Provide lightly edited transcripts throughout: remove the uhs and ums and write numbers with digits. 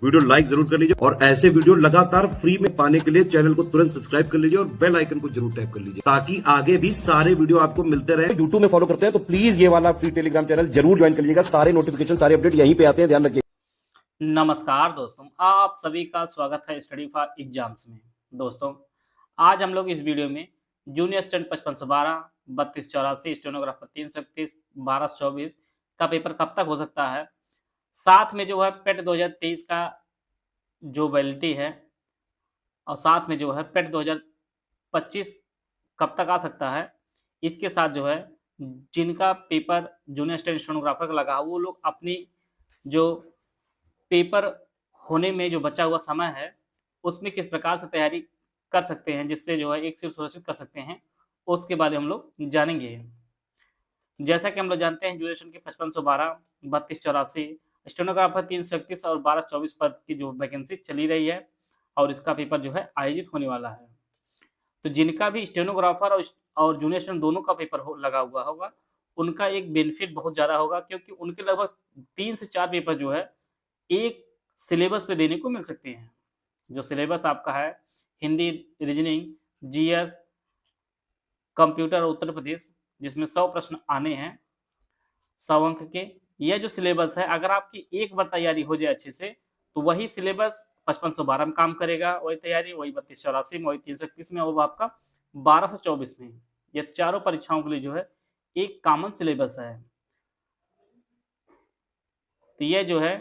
Video like जरूर कर लीजिए और ऐसे वीडियो लगातार फ्री में पाने के लिए चैनल को तुरंत सब्सक्राइब कर लीजिए और बेल आइकन को जरूर टैप कर लीजिए ताकि आगे भी सारे वीडियो आपको मिलते रहे। यूट्यूब में फॉलो करते हैं तो प्लीज ये वाला फ्री टेलीग्राम चैनल जरूर ज्वाइन कर लीजिएगा। सारे नोटिफिकेशन सारे अपडेट यहीं पे आते हैं, ध्यान रखिए। नमस्कार दोस्तों, आप सभी का स्वागत है स्टडी फॉर एग्जाम्स में। दोस्तों, आज हम लोग इस वीडियो में जूनियर स्टूडेंट 5512, 3284, स्टेनोग्राफर 331, 1224 का पेपर कब तक हो सकता है, साथ में जो है पेट 2023 का जो वैलिडिटी है और साथ में जो है पेट 2025 कब तक आ सकता है, इसके साथ जो है जिनका पेपर जूनियर स्टूडेंट स्टेनोग्राफर का लगा वो लोग अपनी जो पेपर होने में जो बचा हुआ समय है उसमें किस प्रकार से तैयारी कर सकते हैं जिससे जो है एक सीट सुरक्षित कर सकते हैं, उसके बारे में हम लोग जानेंगे। जैसा कि हम लोग जानते हैं ड्यूरेशन के 5512, 3284, स्टेनोग्राफर 331 और 1224 पद की जो वैकेंसी चली रही है और इसका पेपर जो है आयोजित होने वाला है। तो जिनका भी स्टेनोग्राफर और जूनियर स्टूडेंट दोनों का पेपर लगा हुआ होगा उनका एक बेनिफिट बहुत ज़्यादा होगा, क्योंकि उनके लगभग 3 से 4 पेपर जो है एक सिलेबस पे देने को मिल सकते हैं। जो सिलेबस आपका है हिंदी, रीजनिंग, जीएस, कंप्यूटर और उत्तर प्रदेश, जिसमें 100 प्रश्न आने हैं 100 अंक के। यह जो सिलेबस है अगर आपकी एक बार तैयारी हो जाए अच्छे से तो वही सिलेबस 5512 में काम करेगा, वही तैयारी वही 3284 में, वही 331 में, वो आपका 1224 में। यह चारों परीक्षाओं के लिए जो है एक कॉमन सिलेबस है। तो यह जो है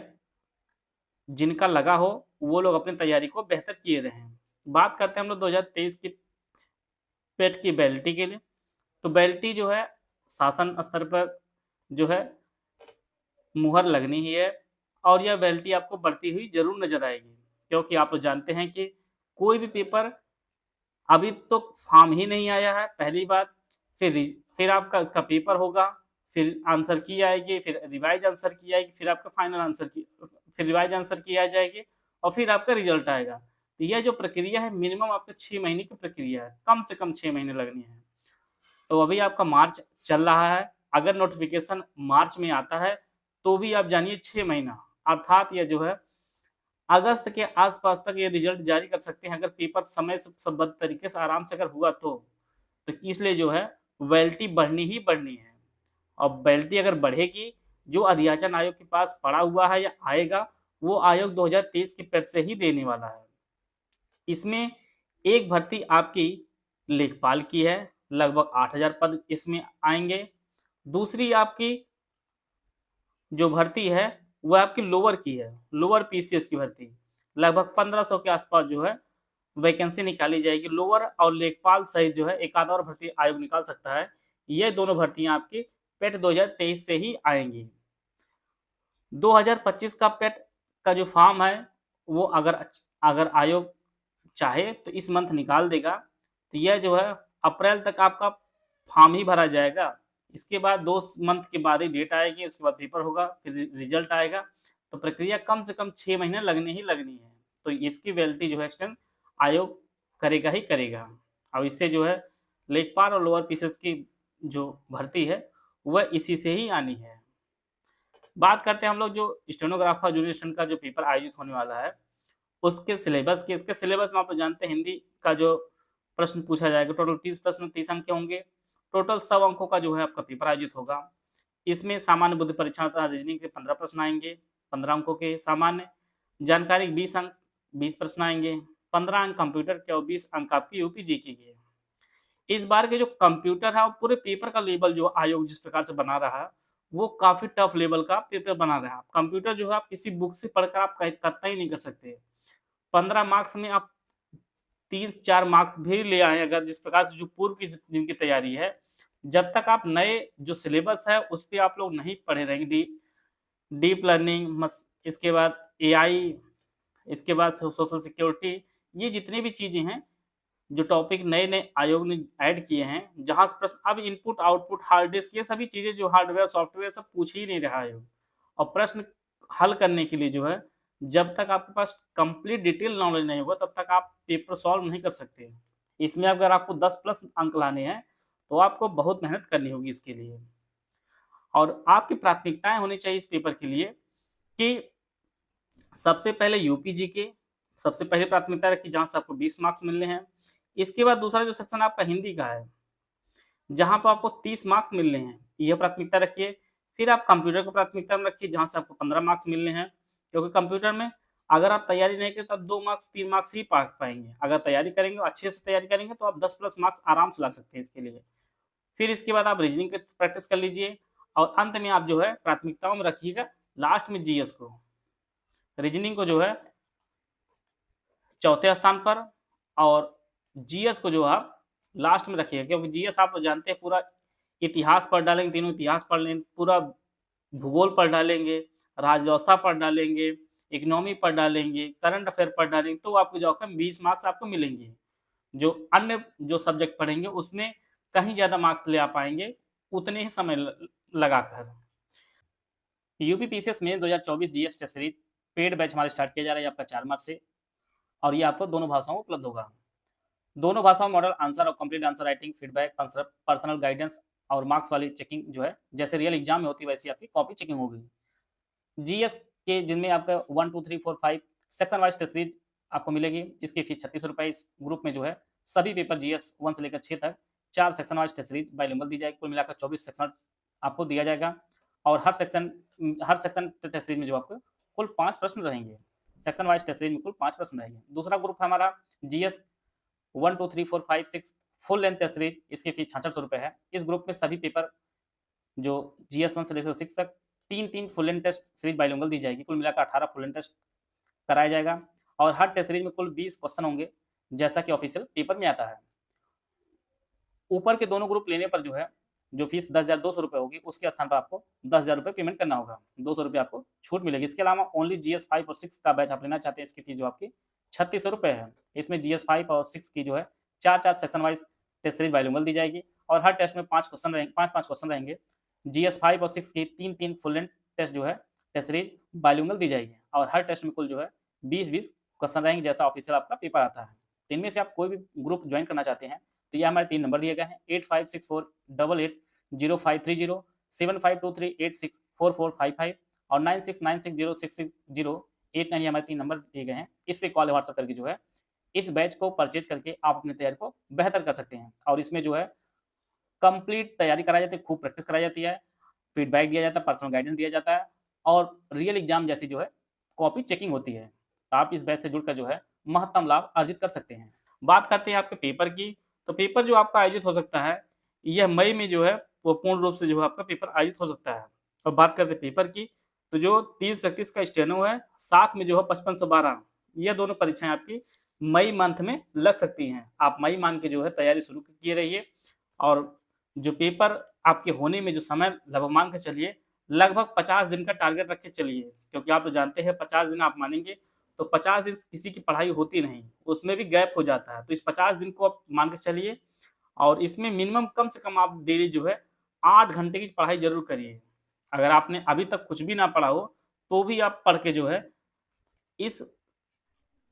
जिनका लगा हो वो लोग अपनी तैयारी को बेहतर किए रहें। बात करते हैं हम लोग 2023 की पेट की वैलिडिटी के लिए। तो वैलिडिटी जो है शासन स्तर पर जो है मुहर लगनी ही है और यह वैलिडिटी आपको बढ़ती हुई जरूर नजर आएगी, क्योंकि आप लोग जानते हैं कि कोई भी पेपर अभी तो फॉर्म ही नहीं आया है पहली बार, फिर आपका इसका पेपर होगा, फिर आंसर की आएगी, फिर रिवाइज आंसर की आएगी, फिर आपका फाइनल आंसर की, फिर रिवाइज आंसर की आ जाएगी और फिर आपका रिजल्ट आएगा। तो यह जो प्रक्रिया है मिनिमम आपका 6 महीने की प्रक्रिया है, कम से कम 6 महीने लगनी है। तो अभी आपका मार्च चल रहा है, अगर नोटिफिकेशन मार्च में आता है तो भी आप जानिए 6 महीना, अर्थात यह जो है अगस्त के आसपास तक ये रिजल्ट जारी कर सकते हैं अगर पेपर समय से सबद्ध तरीके से आराम से अगर हुआ तो इसलिए जो है वैलिडिटी बढ़नी ही बढ़नी है। और वैलिडिटी अगर बढ़ेगी, जो अध्याचन आयोग के पास पड़ा हुआ है या आएगा वो आयोग 2023 की पेट से ही देने वाला है। इसमें एक भर्ती आपकी लेखपाल की है, लगभग 8000 पद इसमें आएंगे। दूसरी आपकी जो भर्ती है वह आपकी लोअर की है, लोअर पीसीएस की भर्ती, लगभग 1500 के आसपास जो है वैकेंसी निकाली जाएगी। लोअर और लेखपाल सहित जो है एक आध और भर्ती आयोग निकाल सकता है। ये दोनों भर्तियां आपकी पेट 2023 से ही आएंगी। 2025 का पेट का जो फॉर्म है वो अगर आयोग चाहे तो इस मंथ निकाल देगा, तो यह जो है अप्रैल तक आपका फॉर्म ही भरा जाएगा। इसके बाद 2 मंथ के बाद ही डेट आएगी, उसके बाद पेपर होगा, फिर रिजल्ट आएगा। तो प्रक्रिया कम से कम 6 महीने लगनी ही लगनी है। तो इसकी वैलिडिटी जो है एक्सटेंड आयोग करेगा ही करेगा। और इससे जो है लेखपाल और लोअर पीसीएस की जो भर्ती है वह इसी से ही आनी है। बात करते हैं हम लोग जो स्टेनोग्राफर जूनियर स्टूडेंट का जो पेपर आयोजित होने वाला है उसके सिलेबस के। इसके सिलेबस में आप जानते हैं हिंदी का जो प्रश्न पूछा जाएगा, टोटल 30 प्रश्न 30 अंक के होंगे। टोटल 100 अंकों का जो है आपका पेपर आयोजित होगा। इसमें सामान्य बुद्धि परीक्षण तथा रीजनिंग के 15 प्रश्न आएंगे, 15 अंकों के। सामान्य जानकारी 20 अंक, 20 प्रश्न आएंगे। 15 अंक कंप्यूटर के और 20 अंक आपकी यूपी जीके के। इस बार के जो कंप्यूटर है और पूरे पेपर का लेवल जो आयोग जिस प्रकार से बना रहा है वो काफी टफ लेवल का पेपर बना रहा है। कंप्यूटर जो है आप किसी बुक से पढ़कर आप कतई नहीं कर सकते। 15 मार्क्स में आप 3-4 मार्क्स भी ले आए अगर, जिस प्रकार से जो पूर्व की जिनकी तैयारी है, जब तक आप नए जो सिलेबस है उस पर आप लोग नहीं पढ़े रहेंगे, डीप लर्निंग, इसके बाद एआई, इसके बाद सोशल सिक्योरिटी, ये जितने भी चीजें हैं जो टॉपिक नए नए आयोग ने ऐड किए हैं, जहां से प्रश्न अब इनपुट आउटपुट हार्ड डिस्क ये सभी चीजें जो हार्डवेयर सॉफ्टवेयर सब पूछ ही नहीं रहा आयोग। और प्रश्न हल करने के लिए जो है जब तक आपके पास कंप्लीट डिटेल नॉलेज नहीं होगा तब तक आप पेपर सॉल्व नहीं कर सकते। इसमें अगर आपको 10 प्लस अंक लाने हैं तो आपको बहुत मेहनत करनी होगी इसके लिए। और आपकी प्राथमिकताएं होनी चाहिए इस पेपर के लिए कि सबसे पहले यूपी जीके सबसे पहले प्राथमिकता रखी, जहाँ से आपको 20 मार्क्स मिलने हैं। इसके बाद दूसरा जो सेक्शन आपका हिंदी का है, जहाँ पर आपको 30 मार्क्स मिलने हैं, यह प्राथमिकता रखिए। फिर आप कंप्यूटर को प्राथमिकता में रखिए, जहाँ से आपको 15 मार्क्स मिलने हैं, क्योंकि कंप्यूटर में अगर आप तैयारी नहीं करें तो आप 2 मार्क्स 3 मार्क्स ही पा पाएंगे। अगर तैयारी करेंगे, अच्छे से तैयारी करेंगे, तो आप 10 प्लस मार्क्स आराम से ला सकते हैं इसके लिए। फिर इसके बाद आप रीजनिंग की प्रैक्टिस कर लीजिए, और अंत में आप जो है प्राथमिकताओं में रखिएगा लास्ट में जीएस को। रीजनिंग को जो है चौथे स्थान पर, और जीएस को जो आप लास्ट में रखिएगा, क्योंकि जीएस आप जानते हैं पूरा इतिहास पढ़ डालेंगे, तीनों इतिहास पढ़ लेंगे, पूरा भूगोल पढ़ डालेंगे, राज व्यवस्था पढ़ डालेंगे, इकोनॉमी पढ़ डालेंगे, करंट अफेयर पढ़ डालेंगे, तो आपको जो 20 मार्क्स आपको मिलेंगे। जो अन्य जो सब्जेक्ट पढ़ेंगे उसमें कहीं ज़्यादा मार्क्स ले आ पाएंगे उतने ही समय लगाकर। यूपी पीसीएस में 2024 GS test series paid batch हमारे स्टार्ट किया जा रहा है आपका 4 मार्च से, और ये आपको दोनों भाषाओं में उपलब्ध होगा। दोनों भाषाओं में मॉडल आंसर और complete answer writing, feedback, personal guidance और मार्क्स वाली चेकिंग जो है, जैसे रियल एग्जाम में होती है वैसी आपकी कॉपी चेकिंग होगी। जीएस के जिनमें आपका 1 2 3 4 5 सेक्शन वाइज टेस्ट सीरीज आपको मिलेगी। इसकी फीस 36 रुपये। इस ग्रुप में जो है सभी पेपर जीएस 1 से लेकर 6 तक 4 section wise test series bilingual दी जाएगी। कुल मिलाकर 24 सेक्शन आपको दिया जाएगा, और हर सेक्शन टेस्ट सीरीज में जो आपको कुल 5 प्रश्न रहेंगे। सेक्शन वाइज टेस्ट सीरीज में कुल 5 प्रश्न रहेंगे। दूसरा ग्रुप है हमारा GS 1 2 3 4 5 6 full length test series. इसकी फीस 6600 रुपये है। इस ग्रुप में सभी पेपर जो जीएस 1 से लेकर 6 तक 3 full length test series bilingual दी जाएगी। कुल मिलाकर 18 फुल लेंथ टेस्ट कराया जाएगा, और हर टेस्ट सीरीज में कुल 20 क्वेश्चन होंगे, जैसा कि ऑफिशियल पेपर में आता है। ऊपर के दोनों ग्रुप लेने पर जो है जो फीस 10,200 रुपये होगी, उसके स्थान पर आपको 10,000 रुपये पेमेंट करना होगा। 200 रुपये आपको छूट मिलेगी। इसके अलावा ओनली जीएस 5 और 6 का बैच आप लेना चाहते हैं, इसकी फीस जो आपकी 3600 रुपये है। इसमें जीएस 5 और 6 की जो है 4 section wise test series bilingual दी जाएगी, और हर टेस्ट में 5 क्वेश्चन रहेंगे। जीएस 5 और 6 की 3 फुल लेंथ टेस्ट जो है टेस्ट सीरीज बाइलिंगुअल दी जाएगी, और हर टेस्ट में कुल जो है 20 क्वेश्चन रहेंगे, जैसा ऑफिशियल आपका पेपर आता है। इनमें से आप कोई भी ग्रुप ज्वाइन करना चाहते हैं तो ये हमारे 3 नंबर दिए गए हैं 8564880530, 7523864455 और 9696066089। ये हमारे 3 नंबर दिए गए हैं। इस पे कॉल व्हाट्सएप करके जो है इस बैच को परचेज करके आप अपनी तैयारी को बेहतर कर सकते हैं। और इसमें जो है कंप्लीट तैयारी कराई जाती है, खूब प्रैक्टिस कराई जाती है, फीडबैक दिया जाता है, पर्सनल गाइडेंस दिया जाता है, और रियल एग्जाम जैसी जो है कॉपी चेकिंग होती है। तो आप इस बैच से जुड़कर जो है महत्तम लाभ अर्जित कर सकते हैं। बात करते हैं आपके पेपर की, तो पेपर जो आपका आयोजित हो सकता है यह मई में जो है वो पूर्ण रूप से जो है आपका पेपर आयोजित हो सकता है। और बात करते हैं पेपर की, तो जो 331 का स्टेनो है, साथ में जो है 5512, ये दोनों परीक्षाएं आपकी मई मंथ में लग सकती हैं। आप मई मान के जो है तैयारी शुरू किए रहिए, और जो पेपर आपके होने में जो समय लगभग मान के चलिए, लगभग 50 दिन का टारगेट रख के चलिए, क्योंकि आप तो जानते हैं 50 दिन आप मानेंगे तो 50 दिन किसी की पढ़ाई होती नहीं, उसमें भी गैप हो जाता है। तो इस 50 दिन को आप मान के चलिए, और इसमें मिनिमम कम से कम आप डेली जो है 8 घंटे की पढ़ाई जरूर करिए। अगर आपने अभी तक कुछ भी ना पढ़ा हो तो भी आप पढ़ के जो है इस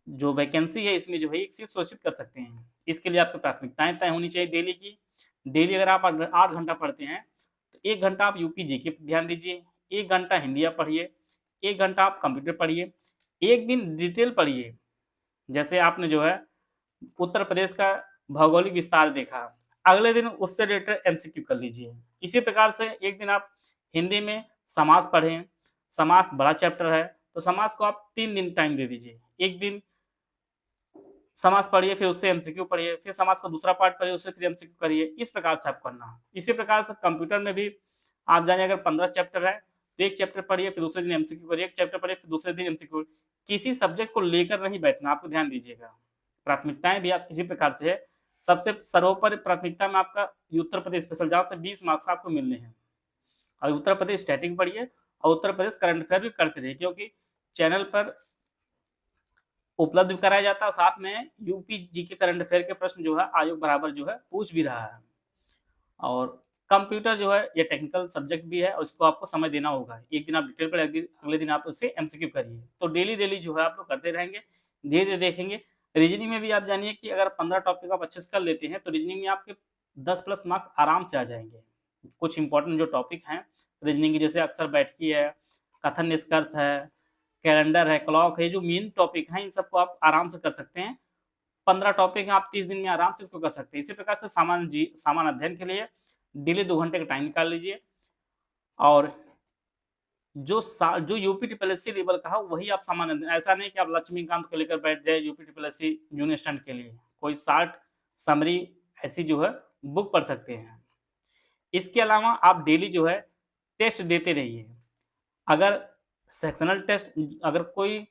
जो वैकेंसी है इसमें जो है एक सीट सुरक्षित कर सकते हैं। इसके लिए आपकी प्राथमिकताएं तय होनी चाहिए डेली की। डेली अगर आप 8 घंटा पढ़ते हैं तो 1 घंटा आप यूपी जीके पर ध्यान दीजिए, 1 घंटा हिंदी आप पढ़िए, 1 घंटा आप कंप्यूटर पढ़िए, एक दिन डिटेल पढ़िए। जैसे आपने जो है उत्तर प्रदेश का भौगोलिक विस्तार देखा, अगले दिन उससे रिलेटेड एमसीक्यू कर लीजिए। इसी प्रकार से एक दिन आप हिंदी में समास पढ़ें, समास बड़ा चैप्टर है तो समास को आप 3 दिन टाइम दे दीजिए। एक दिन समास पढ़िए, फिर उससे एमसीक्यू पढ़िए, फिर समास का दूसरा पार्ट पढ़िए, उससे फिर एमसीक्यू करिए। इस प्रकार से आप करना। इसी प्रकार से कंप्यूटर में भी आप जानिए, अगर 15 चैप्टर है तो एक चैप्टर पढ़िए, फिर दूसरे दिन एमसीक्यू करिए, एक चैप्टर पढ़िए, फिर दूसरे दिन एमसीक्यू। किसी सब्जेक्ट को लेकर नहीं बैठना, आपको ध्यान दीजिएगा। प्राथमिकताएं भी आप किसी प्रकार से है, सबसे सर्वोपरि प्राथमिकता में आपका उत्तर प्रदेश स्पेशल, जहाँ से 20 मार्क्स आपको मिलने हैं। और उत्तर प्रदेश स्टैटिक पढ़िए, और उत्तर प्रदेश करंट अफेयर भी करते रहिए, क्योंकि चैनल पर उपलब्ध कराया जाता है, और साथ में यूपी जीके करंट अफेयर के प्रश्न जो है आयोग बराबर जो है पूछ भी रहा है। और कंप्यूटर जो है ये टेक्निकल सब्जेक्ट भी है, और इसको आपको समय देना होगा। एक दिन आप डिटेल पर, अगले दिन आप उससे एमसीक्यू करिए। तो डेली जो है आप लोग करते रहेंगे, धीरे धीरे देखेंगे। रीजनिंग में भी आप जानिए कि अगर 15 टॉपिक आप अच्छे से कर लेते हैं तो रीजनिंग में आपके 10 प्लस मार्क्स आराम से आ जाएंगे। कुछ इंपॉर्टेंट जो टॉपिक हैं रीजनिंग की, जैसे अक्सर बैठकी है, कथन निष्कर्ष है, कैलेंडर है, क्लॉक है, जो मेन टॉपिक हैं इन सबको आप आराम से कर सकते हैं। 15 टॉपिक हैं, आप 30 दिन में आराम से इसको कर सकते हैं। इसी प्रकार से सामान्य अध्ययन के लिए डेली 2 घंटे का टाइम निकाल लीजिए और जो यूपी ट्रिपल एससी लेवल का है वही आप सामान्य अध्ययन, ऐसा नहीं कि आप लक्ष्मीकांत को लेकर बैठ जाए UP triple SC junior stand के लिए, कोई शॉर्ट समरी ऐसी जो है बुक पढ़ सकते हैं। इसके अलावा आप डेली जो है टेस्ट देते रहिए। अगर सेक्शनल टेस्ट, अगर कोई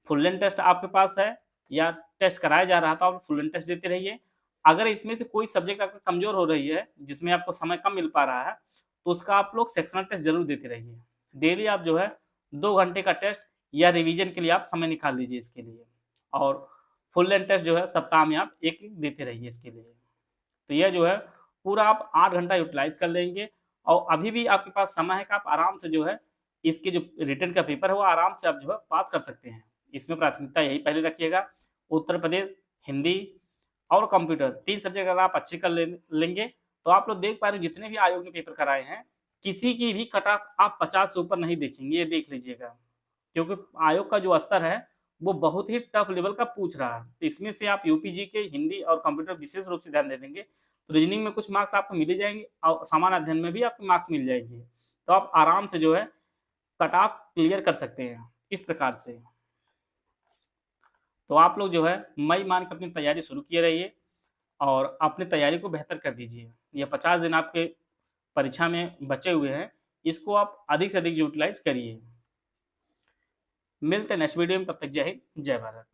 फुल लेंथ टेस्ट आपके पास है या टेस्ट कराया जा रहा था, आप फुल लेंथ टेस्ट देते रहिए। अगर इसमें से कोई सब्जेक्ट आपका कमजोर हो रही है, जिसमें आपको समय कम मिल पा रहा है, तो उसका आप लोग सेक्शनल टेस्ट जरूर देते रहिए। डेली आप जो है 2 घंटे का टेस्ट या रिवीजन के लिए आप समय निकाल लीजिए इसके लिए, और फुल लेंथ टेस्ट जो है सप्ताह में आप एक देते रहिए इसके लिए। तो यह जो है पूरा आप 8 घंटा यूटिलाइज कर लेंगे और अभी भी आपके पास समय है कि आप आराम से जो है इसके जो रिटन का पेपर है वो आराम से आप जो है पास कर सकते हैं। इसमें प्राथमिकता यही पहले रखिएगा, उत्तर प्रदेश, हिंदी और कंप्यूटर 3 सब्जेक्ट अगर आप अच्छे कर लेंगे तो आप लोग देख पा रहे हो जितने भी आयोग ने पेपर कराए हैं, किसी की भी कट ऑफ आप 50 से ऊपर नहीं देखेंगे, ये देख लीजिएगा। क्योंकि आयोग का जो स्तर है वो बहुत ही टफ लेवल का पूछ रहा है। तो इसमें से आप यूपीजी के हिंदी और कंप्यूटर विशेष रूप से ध्यान दे देंगे तो रीजनिंग में कुछ मार्क्स आपको मिल ही जाएंगे और सामान्य अध्ययन में भी आपको मार्क्स मिल जाएंगे। तो आप आराम से जो है कट ऑफ क्लियर कर सकते हैं इस प्रकार से। तो आप लोग जो है मई मान के अपनी तैयारी शुरू किए रहिए और अपनी तैयारी को बेहतर कर दीजिए। ये 50 दिन आपके परीक्षा में बचे हुए हैं, इसको आप अधिक से अधिक यूटिलाइज करिए। मिलते हैं नेक्स्ट वीडियो में, तब तक जय हिंद, जय भारत।